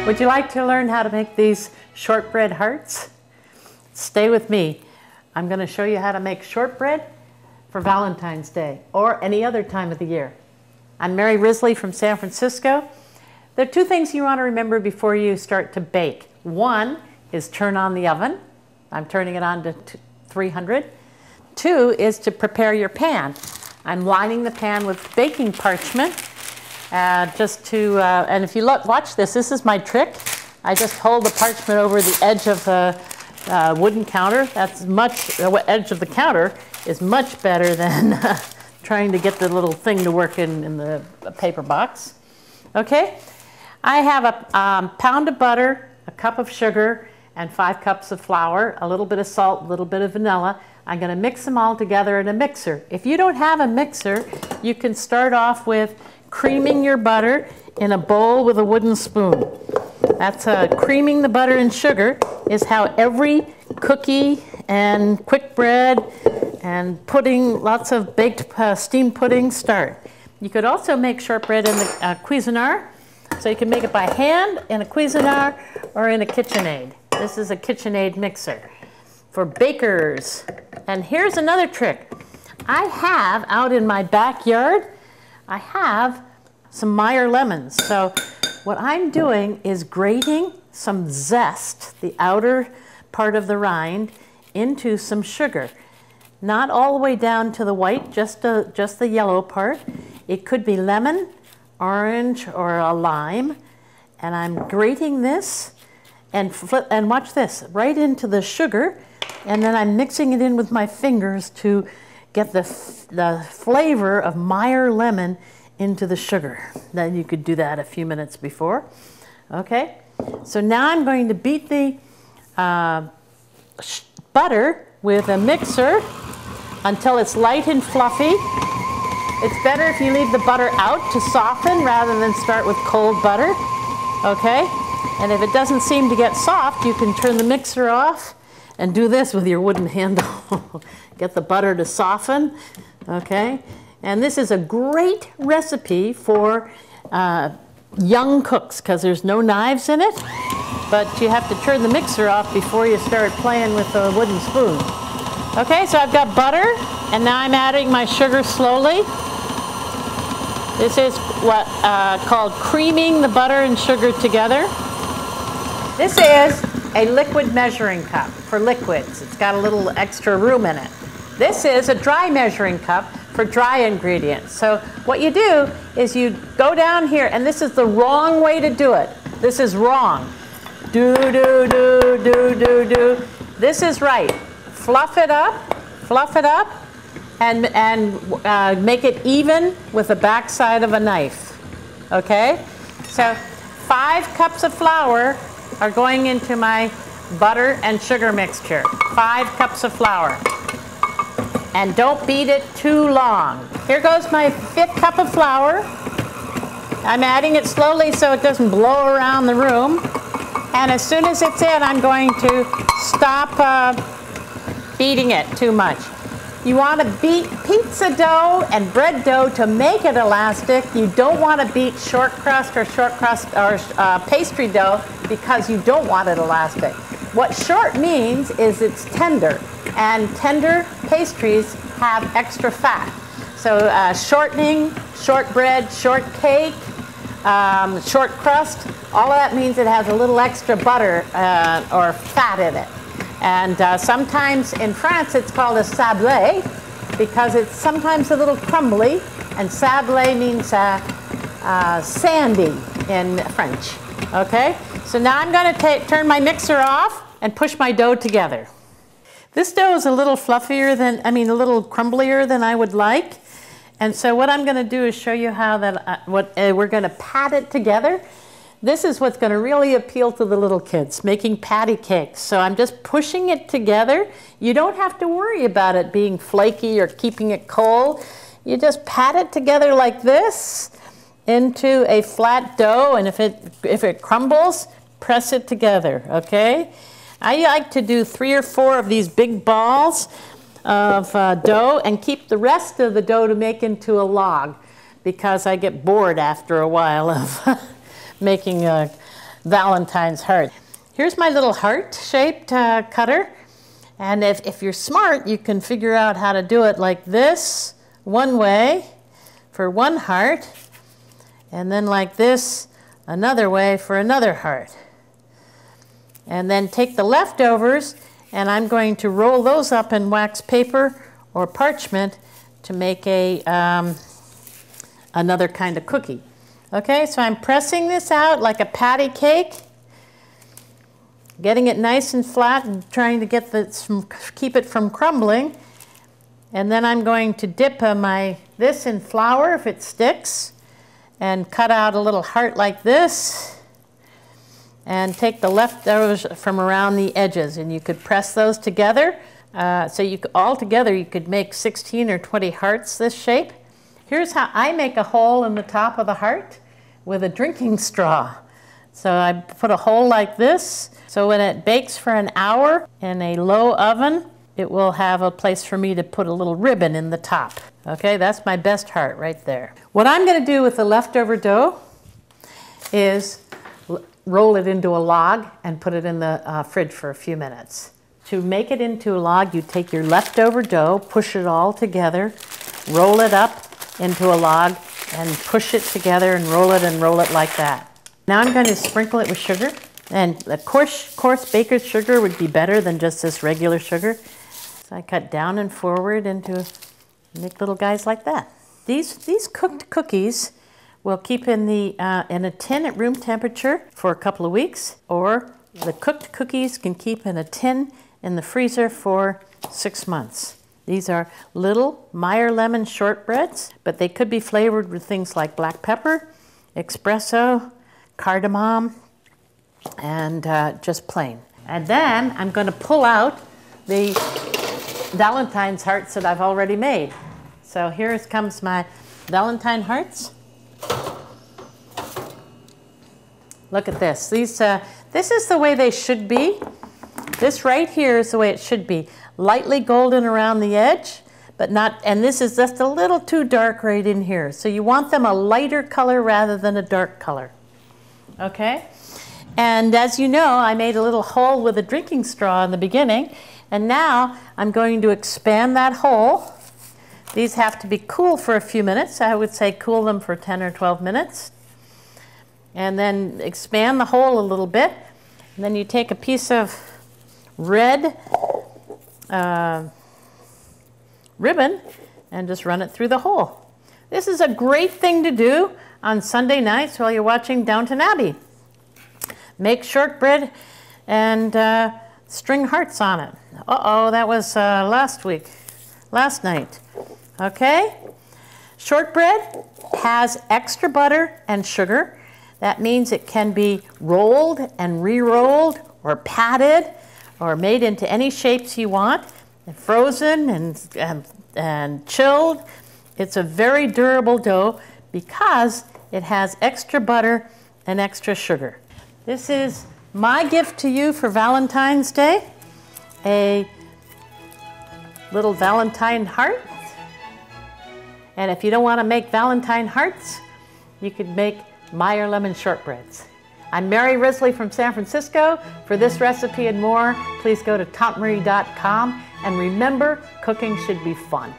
Would you like to learn how to make these shortbread hearts? Stay with me. I'm going to show you how to make shortbread for Valentine's Day or any other time of the year. I'm Mary Risley from San Francisco. There are two things you want to remember before you start to bake. One is turn on the oven. I'm turning it on to 300. Two is to prepare your pan. I'm lining the pan with baking parchment. And if you look, watch this. This is my trick. I just hold the parchment over the edge of the wooden counter. The edge of the counter is much better than trying to get the little thing to work in the paper box. Okay, I have a pound of butter, a cup of sugar, and 5 cups of flour, a little bit of salt, a little bit of vanilla. I'm going to mix them all together in a mixer. If you don't have a mixer, you can start off with creaming your butter in a bowl with a wooden spoon. That's creaming the butter and sugar is how every cookie and quick bread and pudding, lots of baked steamed puddings start. You could also make shortbread in the Cuisinart, so you can make it by hand in a Cuisinart or in a KitchenAid. This is a KitchenAid mixer for bakers. And here's another trick. I have out in my backyard, I have some Meyer lemons. So what I'm doing is grating some zest, the outer part of the rind, into some sugar. Not all the way down to the white, just the yellow part. It could be lemon, orange, or a lime. And I'm grating this and watch this, right into the sugar. And then I'm mixing it in with my fingers to get the flavor of Meyer lemon into the sugar. Then you could do that a few minutes before. Okay, so now I'm going to beat the butter with a mixer until it's light and fluffy. It's better if you leave the butter out to soften rather than start with cold butter. Okay, and if it doesn't seem to get soft, you can turn the mixer off and do this with your wooden handle. Get the butter to soften, okay? And this is a great recipe for young cooks because there's no knives in it, but you have to turn the mixer off before you start playing with the wooden spoon. Okay, so I've got butter, and now I'm adding my sugar slowly. This is what called creaming the butter and sugar together. This is a liquid measuring cup for liquids. It's got a little extra room in it. This is a dry measuring cup for dry ingredients. So what you do is you go down here, and this is the wrong way to do it. This is wrong. Do, do, do, do, do, do. This is right. Fluff it up, and make it even with the backside of a knife. Okay? So 5 cups of flour are going into my butter and sugar mixture. 5 cups of flour. And don't beat it too long. Here goes my 5th cup of flour. I'm adding it slowly so it doesn't blow around the room. And as soon as it's in, I'm going to stop beating it too much. You want to beat pizza dough and bread dough to make it elastic. You don't want to beat short crust or pastry dough because you don't want it elastic. What short means is it's tender, and tender pastries have extra fat. So shortening, shortbread, shortcake, short crust, all of that means it has a little extra butter or fat in it. And sometimes in France it's called a sablé because it's sometimes a little crumbly, and sablé means sandy in French. Okay, so now I'm going to turn my mixer off and push my dough together. This dough is a little fluffier than, a little crumblier than I would like. And so what I'm going to do is show you how we're going to pat it together. This is what's going to really appeal to the little kids, making patty cakes. So I'm just pushing it together. You don't have to worry about it being flaky or keeping it cold. You just pat it together like this into a flat dough, and if it crumbles, press it together, okay? I like to do 3 or 4 of these big balls of dough and keep the rest of the dough to make into a log because I get bored after a while of making Valentine's heart. Here's my little heart-shaped cutter. And if you're smart, you can figure out how to do it like this, one way for one heart, and then like this, another way for another heart. And then take the leftovers, and I'm going to roll those up in wax paper or parchment to make a another kind of cookie. Okay, so I'm pressing this out like a patty cake, getting it nice and flat and trying to get keep it from crumbling. And then I'm going to dip this in flour if it sticks, and cut out a little heart like this, and take the leftovers from around the edges, and you could press those together. So all together you could make 16 or 20 hearts this shape. Here's how I make a hole in the top of the heart with a drinking straw. So I put a hole like this, so when it bakes for an hour in a low oven, it will have a place for me to put a little ribbon in the top. Okay, that's my best heart right there. What I'm going to do with the leftover dough is roll it into a log and put it in the fridge for a few minutes. To make it into a log, you take your leftover dough, push it all together, roll it up into a log, and push it together and roll it like that. Now I'm going to sprinkle it with sugar, and of course baker's sugar would be better than just this regular sugar. So I cut down and forward make little guys like that. These cooked cookies will keep in a tin at room temperature for a couple of weeks, or the cooked cookies can keep in a tin in the freezer for 6 months. These are little Meyer lemon shortbreads, but they could be flavored with things like black pepper, espresso, cardamom, and just plain. And then I'm going to pull out the Valentine's hearts that I've already made. So here comes my Valentine hearts. Look at this. This is the way they should be. This right here is the way it should be. Lightly golden around the edge, but not, and this is just a little too dark right in here. So you want them a lighter color rather than a dark color. Okay? And as you know, I made a little hole with a drinking straw in the beginning, and now I'm going to expand that hole. These have to be cool for a few minutes. I would say cool them for 10 or 12 minutes. And then expand the hole a little bit. And then you take a piece of red ribbon and just run it through the hole. This is a great thing to do on Sunday nights while you're watching Downton Abbey. Make shortbread and string hearts on it. Uh-oh, that was last night. Okay? Shortbread has extra butter and sugar. That means it can be rolled and re-rolled or patted or made into any shapes you want, frozen and chilled. It's a very durable dough because it has extra butter and extra sugar. This is my gift to you for Valentine's Day, a little Valentine heart. And if you don't want to make Valentine hearts, you could make Meyer lemon shortbreads. I'm Mary Risley from San Francisco. For this recipe and more, please go to tantemarie.com. And remember, cooking should be fun.